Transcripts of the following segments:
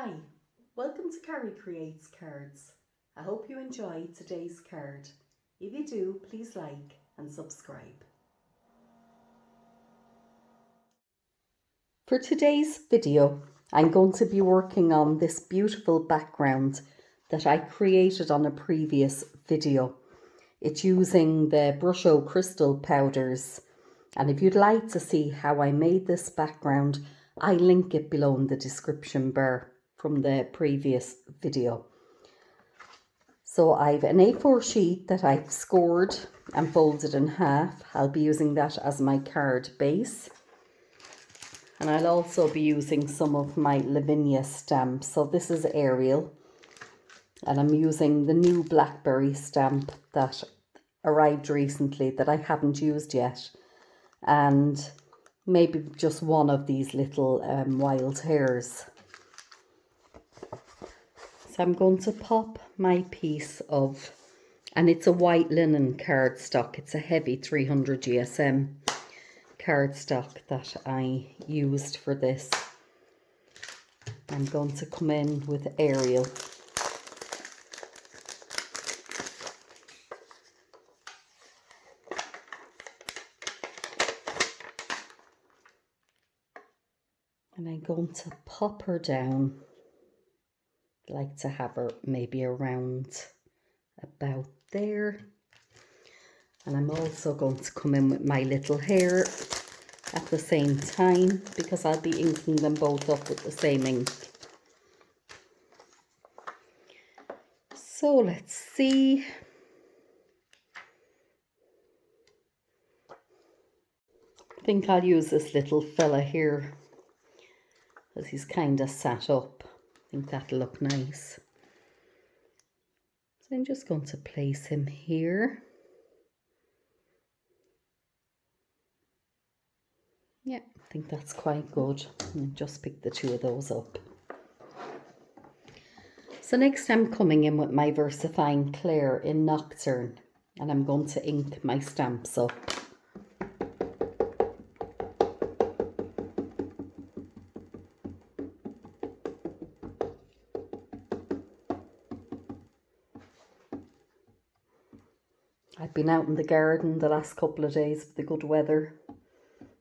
Hi, welcome to Carrie Creates Cards. I hope you enjoy today's card. If you do, please like and subscribe. For today's video, I'm going to be working on this beautiful background that I created on a previous video. It's using the Brusho crystal powders, and if you'd like to see how I made this background, I link it below in the description bar from the previous video. So I've an A4 sheet that I've scored and folded in half. I'll be using that as my card base. And I'll also be using some of my Lavinia Stamps. So this is Ariel. And I'm using the new Blackberry stamp that arrived recently that I haven't used yet. And maybe just one of these little wild hares. So I'm going to pop my piece of, and it's a white linen cardstock. It's a heavy 300 GSM cardstock that I used for this. I'm going to come in with Ariel. And I'm going to pop her down. Like to have her maybe around about there. And I'm also going to come in with my little Hare at the same time because I'll be inking them both up with the same ink. So let's see. I think I'll use this little fella here because he's kind of sat up. I think that'll look nice. So I'm just going to place him here. Yeah, I think that's quite good. And just pick the two of those up. So next I'm coming in with my Versafine Clair in Nocturne, and I'm going to ink my stamps up. I've been out in the garden the last couple of days with the good weather.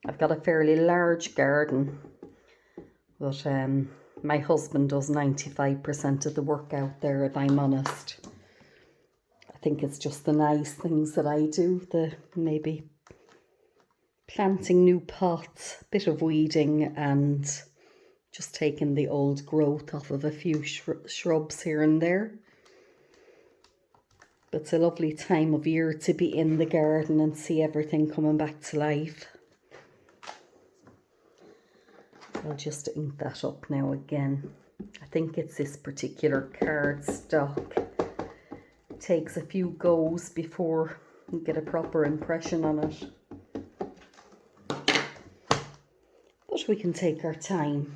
I've got a fairly large garden, but my husband does 95% of the work out there, if I'm honest. I think it's just the nice things that I do, the maybe planting new pots, bit of weeding, and just taking the old growth off of a few shrubs here and there. But it's a lovely time of year to be in the garden and see everything coming back to life. I'll just ink that up now again. I think it's this particular cardstock. It takes a few goes before you get a proper impression on it. But we can take our time.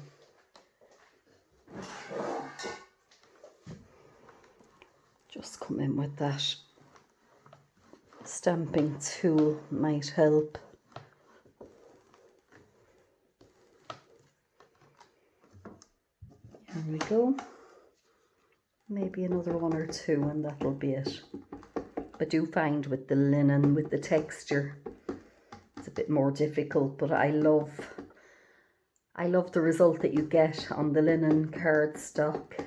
Just come in with that stamping tool, might help. There we go. Maybe another one or two and that'll be it. I do find with the linen, with the texture, it's a bit more difficult, but I love the result that you get on the linen cardstock.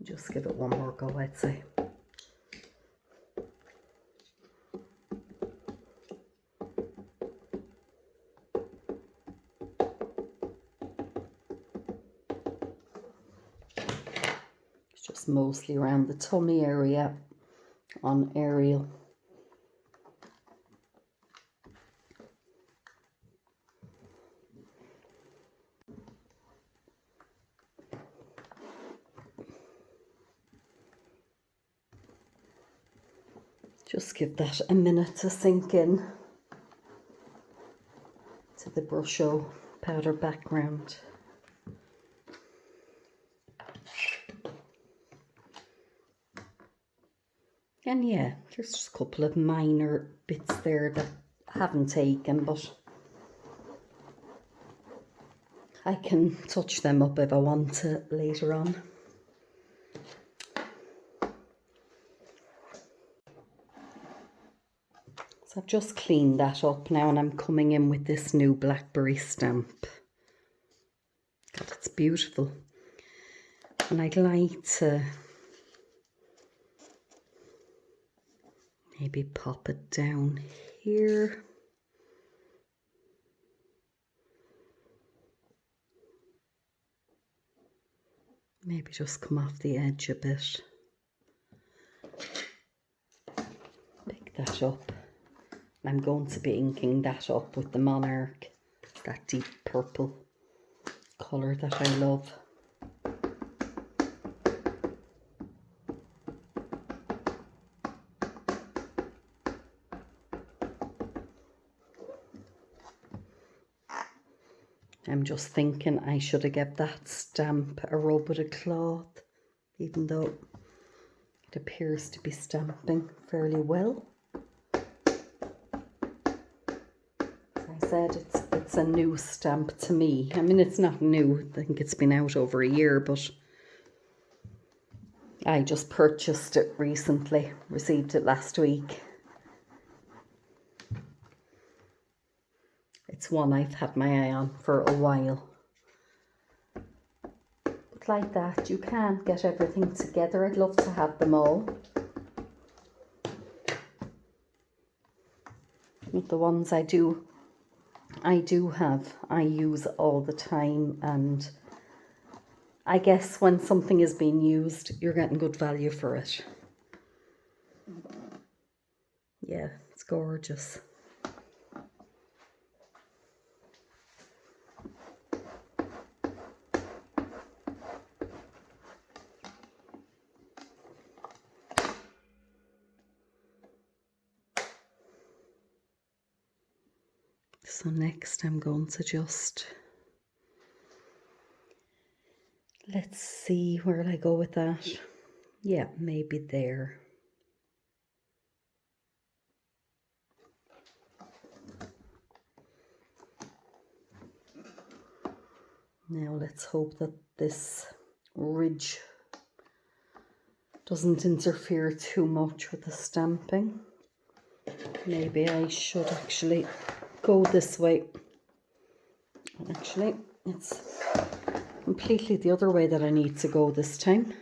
Just give it one more go, I'd say. It's just mostly around the tummy area on Ariel. Just give that a minute to sink in to the Brusho powder background. And yeah, there's just a couple of minor bits there that I haven't taken, but I can touch them up if I want to later on. So I've just cleaned that up now, and I'm coming in with this new Blackberry stamp. God, it's beautiful. And I'd like to maybe pop it down here. Maybe just come off the edge a bit. Pick that up. I'm going to be inking that up with the Monarch, that deep purple colour that I love. I'm just thinking I should have given that stamp a rub with a cloth, even though it appears to be stamping fairly well. As I said, it's a new stamp to me. I mean, it's not new. I think it's been out over a year, but I just purchased it recently, received it last week. It's one I've had my eye on for a while. But like that, you can't get everything together. I'd love to have them all. But the ones I do have, I use all the time, and I guess when something is being used, you're getting good value for it. Yeah, it's gorgeous. So next I'm going to just, let's see, where'll I go with that? Yeah, maybe there. Now let's hope that this ridge doesn't interfere too much with the stamping. Maybe I should actually go this way. Actually, it's completely the other way that I need to go this time.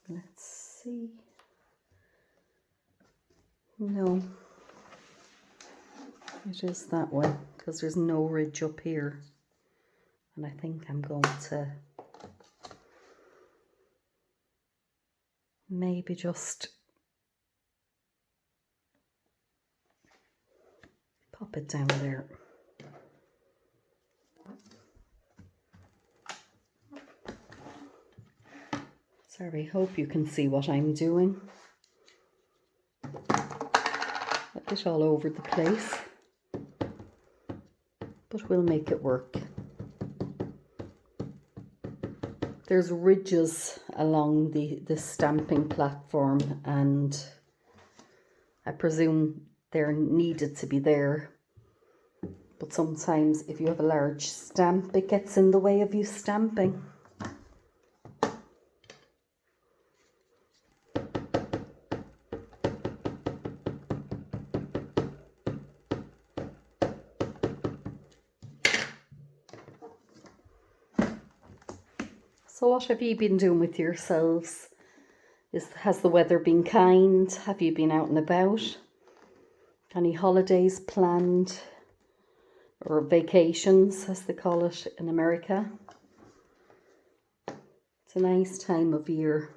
Let's see. No, it is that way because there's no ridge up here. And I think I'm going to maybe just pop it down there. Sorry, hope you can see what I'm doing. A bit all over the place, but we'll make it work. There's ridges along the stamping platform, and I presume they're needed to be there. But sometimes if you have a large stamp, it gets in the way of you stamping. So what have you been doing with yourselves? Has the weather been kind? Have you been out and about? Any holidays planned? Or vacations, as they call it in America? It's a nice time of year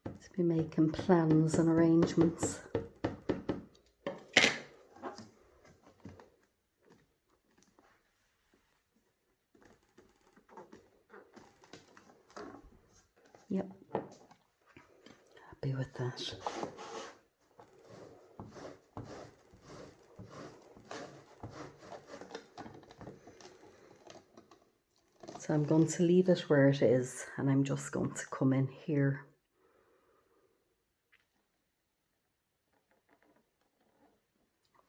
to be making plans and arrangements. Yep. play with that. So I'm going to leave it where it is, and I'm just going to come in here.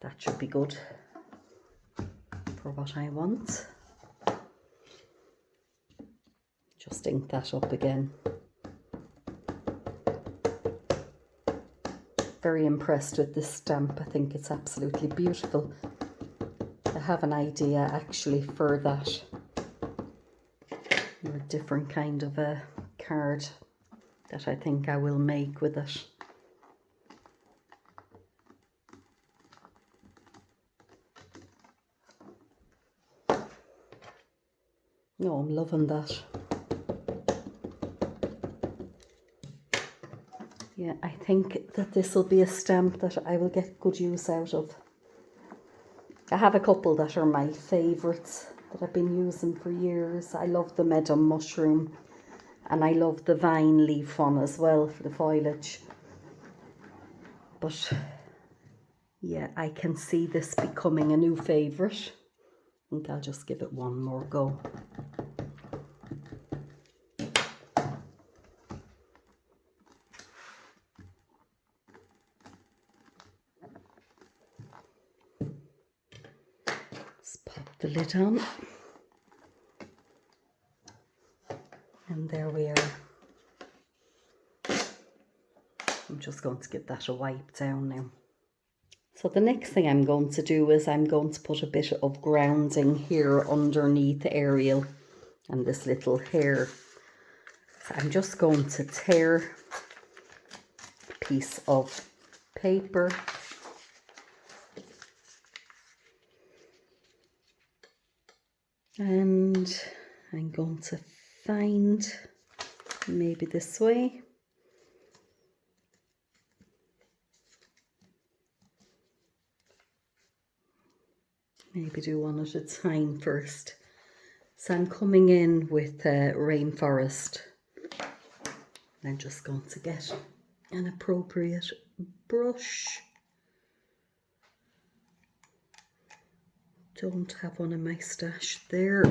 That should be good for what I want. Just ink that up again. Very impressed with this stamp. I think it's absolutely beautiful. I have an idea actually for that. A different kind of a card that I think I will make with it. No, I'm loving that. Yeah, I think that this will be a stamp that I will get good use out of. I have a couple that are my favourites that I've been using for years. I love the meadow mushroom, and I love the vine leaf one as well for the foliage. But yeah, I can see this becoming a new favourite. I think I'll just give it one more go. Just pop the lid on. And there we are. I'm just going to give that a wipe down now. So the next thing I'm going to do is I'm going to put a bit of grounding here underneath Ariel and this little Hare. So I'm just going to tear a piece of paper. And I'm going to find maybe this way. Maybe do one at a time first. So I'm coming in with Rainforest. I'm just going to get an appropriate brush. Don't have one in my stash there.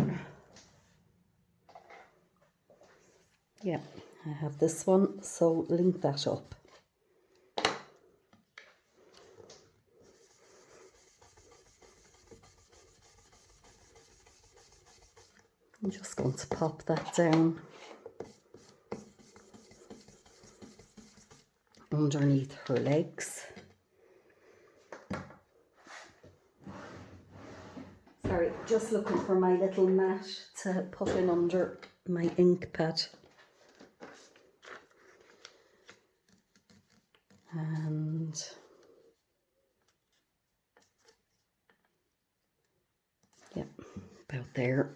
Yeah, I have this one, so link that up. I'm just going to pop that down underneath her legs. Sorry, just looking for my little mat to put in under my ink pad. And yeah, about there.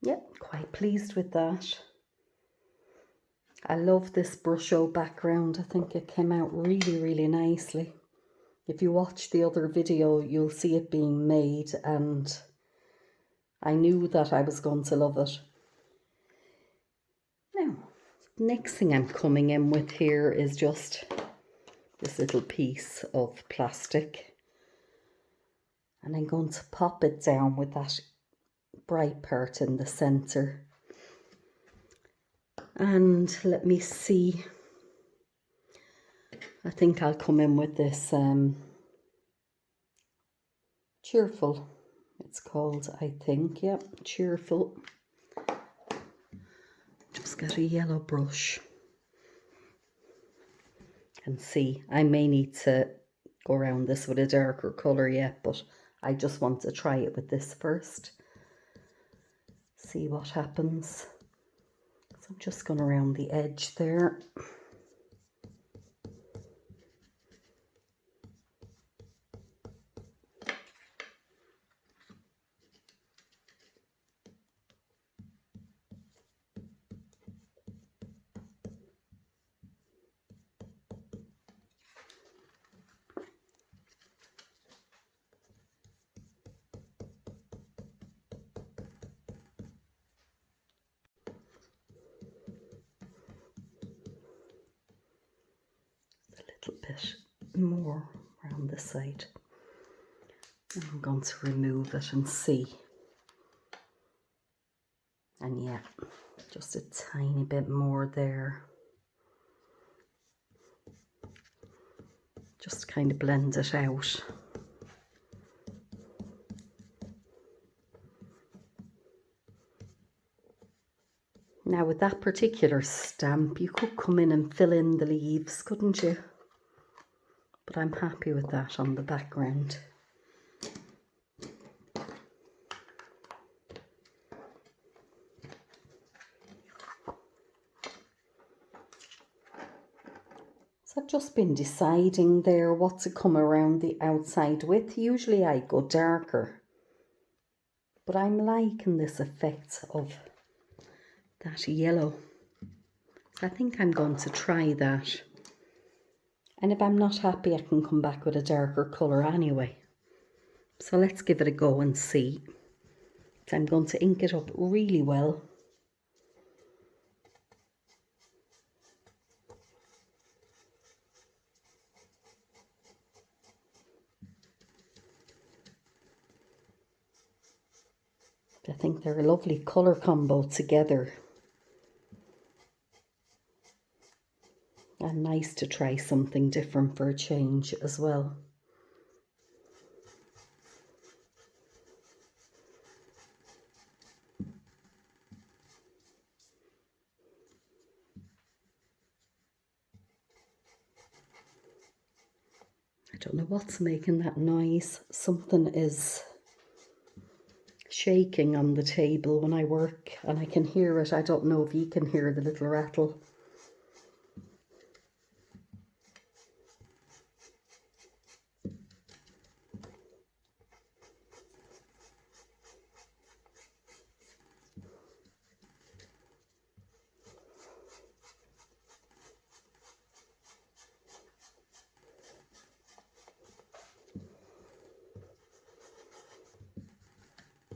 Yep, quite pleased with that. I love this Brusho background. I think it came out really, really nicely. If you watch the other video, you'll see it being made, and I knew that I was going to love it. Now, next thing I'm coming in with here is just this little piece of plastic. And I'm going to pop it down with that bright part in the center. And let me see. I think I'll come in with this Cheerful, it's called, I think. Yep, Cheerful. Just get a yellow brush. And see, I may need to go around this with a darker colour yet, but I just want to try it with this first. See what happens. So I'm just going around the edge there. little bit more around this side. I'm going to remove it and see. And yeah, just a tiny bit more there. Just kind of blend it out. Now with that particular stamp, you could come in and fill in the leaves, couldn't you? But I'm happy with that on the background. So I've just been deciding there what to come around the outside with. Usually I go darker, but I'm liking this effect of that yellow. So I think I'm going to try that. And if I'm not happy, I can come back with a darker colour anyway. So let's give it a go and see. So I'm going to ink it up really well. I think they're a lovely colour combo together. And nice to try something different for a change as well. I don't know what's making that noise. Something is shaking on the table when I work and I can hear it. I don't know if you can hear the little rattle.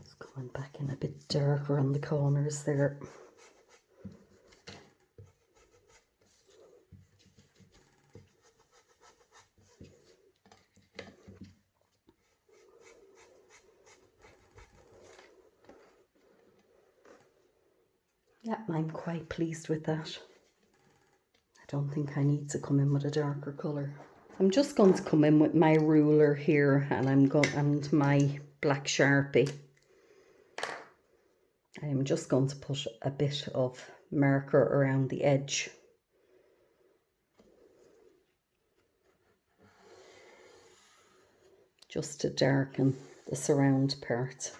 It's going back in a bit darker on the corners there. Yeah, I'm quite pleased with that. I don't think I need to come in with a darker colour. I'm just going to come in with my ruler here and my black Sharpie. I am just going to put a bit of marker around the edge. Just to darken the surround part.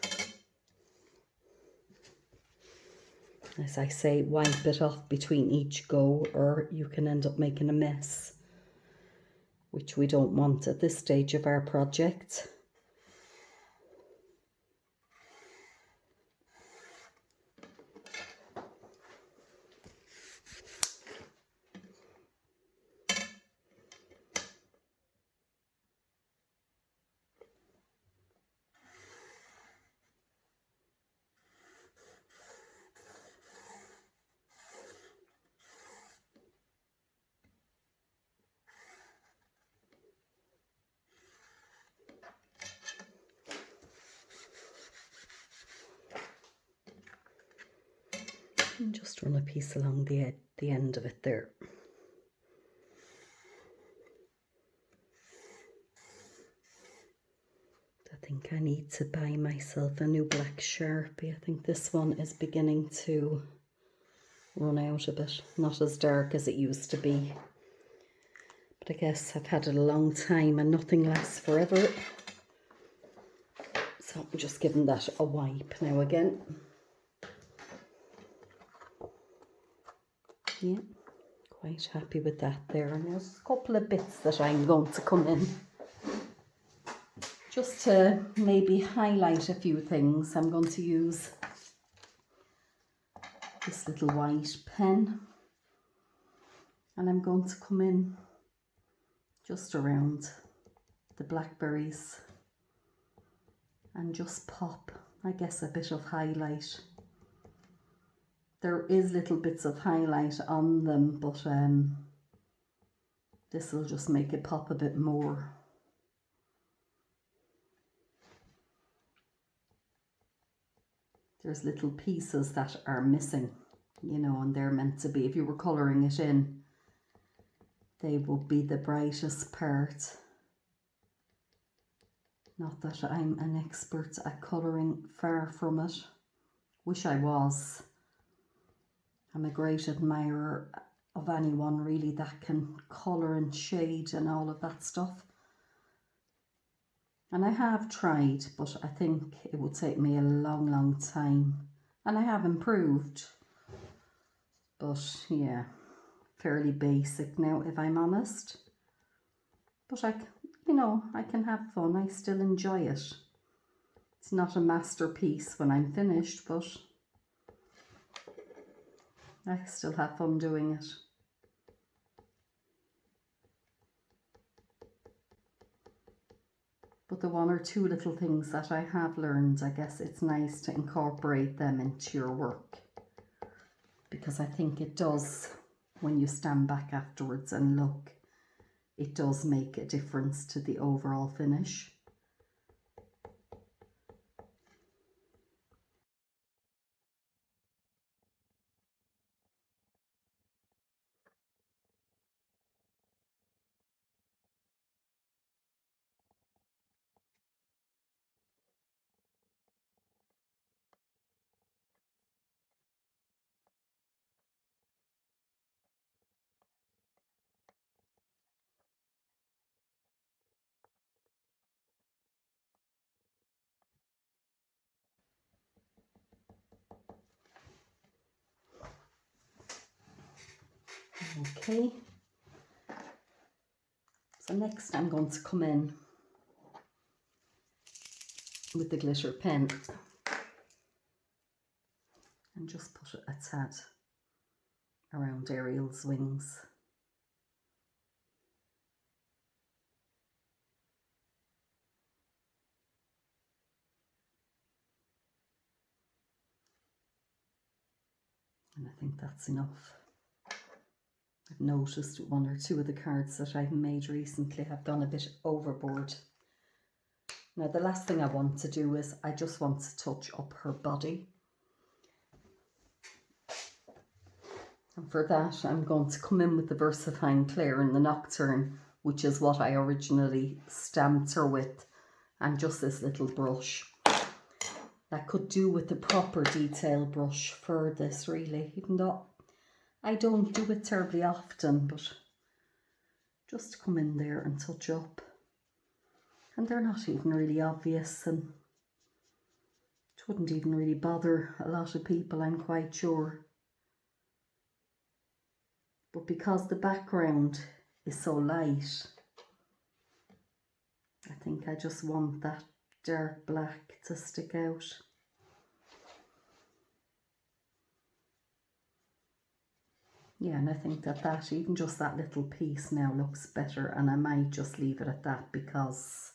As I say, wipe it off between each go or you can end up making a mess, which we don't want at this stage of our project. And just run a piece along the end of it there. I think I need to buy myself a new black Sharpie. I think this one is beginning to run out a bit. Not as dark as it used to be. But I guess I've had it a long time and nothing lasts forever. So I'm just giving that a wipe now again. Yeah, quite happy with that there. And there's a couple of bits that I'm going to come in. Just to maybe highlight a few things, I'm going to use this little white pen. And I'm going to come in just around the blackberries and just pop, I guess, a bit of highlight. There is little bits of highlight on them, but This will just make it pop a bit more. There's little pieces that are missing, you know, and they're meant to be, if you were colouring it in, they would be the brightest part. Not that I'm an expert at colouring, far from it. Wish I was. I'm a great admirer of anyone really that can colour and shade and all of that stuff. And I have tried, but I think it would take me a long time. And I have improved. But yeah, fairly basic now, if I'm honest. But you know, I can have fun. I still enjoy it. It's not a masterpiece when I'm finished, but I still have fun doing it. But the one or two little things that I have learned, I guess it's nice to incorporate them into your work. Because I think it does, when you stand back afterwards and look, it does make a difference to the overall finish. Okay, so next I'm going to come in with the glitter pen and just put a tad around Ariel's wings. And I think that's enough. I've noticed one or two of the cards that I've made recently have gone a bit overboard. Now the last thing I want to do is I just want to touch up her body. And for that I'm going to come in with the Versafine Clair in the Nocturne, which is what I originally stamped her with, and just this little brush. That could do with the proper detail brush for this really, even though I don't do it terribly often, but just come in there and touch up. And they're not even really obvious, and it wouldn't even really bother a lot of people, I'm quite sure. But because the background is so light, I think I just want that dark black to stick out. Yeah, and I think that even just that little piece now looks better, and I might just leave it at that because,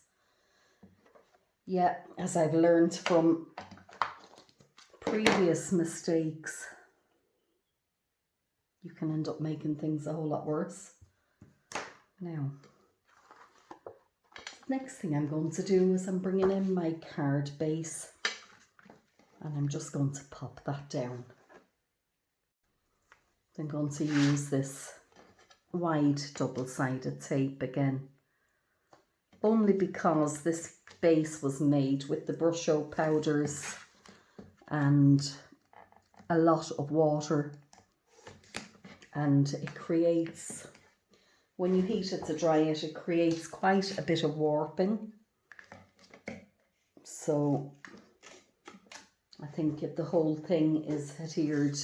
yeah, as I've learned from previous mistakes, you can end up making things a whole lot worse. Now, next thing I'm going to do is I'm bringing in my card base, and I'm just going to pop that down. I'm going to use this wide double-sided tape again, only because this base was made with the Brusho powders and a lot of water, and it creates, when you heat it to dry it, it creates quite a bit of warping. So I think if the whole thing is adhered,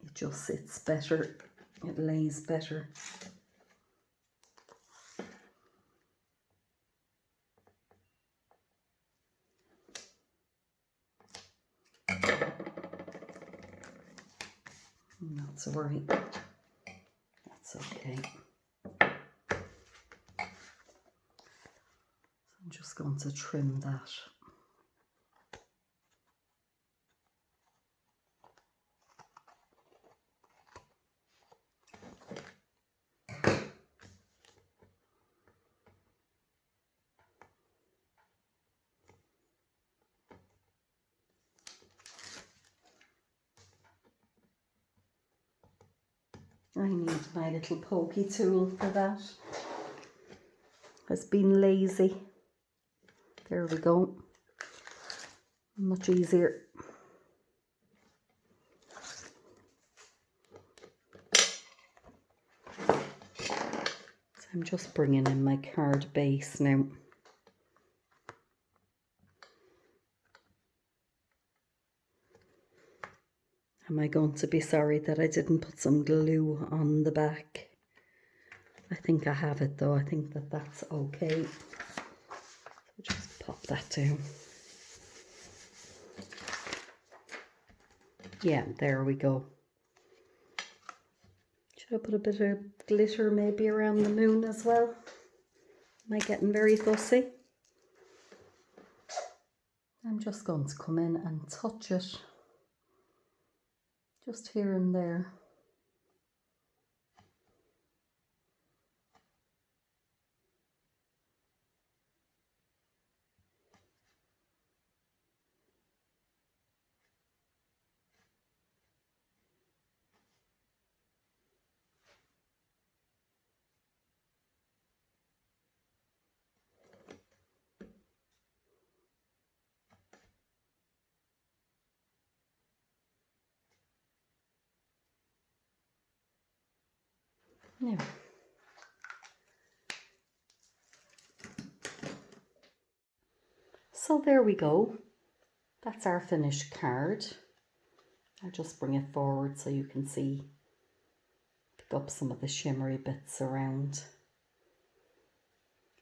it just sits better, it lays better. Not to worry, that's okay. So I'm just going to trim that. I need my little pokey tool for that. Has been lazy. There we go. Much easier. So I'm just bringing in my card base now. Am I going to be sorry that I didn't put some glue on the back? I think I have it though. I think that that's okay. So just pop that down. Yeah, there we go. Should I put a bit of glitter maybe around the moon as well? Am I getting very fussy? I'm just going to come in and touch it. Just here and there. Now, so there we go. That's our finished card. I'll just bring it forward so you can see, pick up some of the shimmery bits around.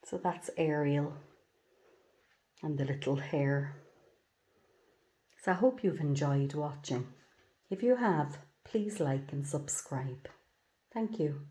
So that's Ariel and the little hare. So I hope you've enjoyed watching. If you have, please like and subscribe. Thank you.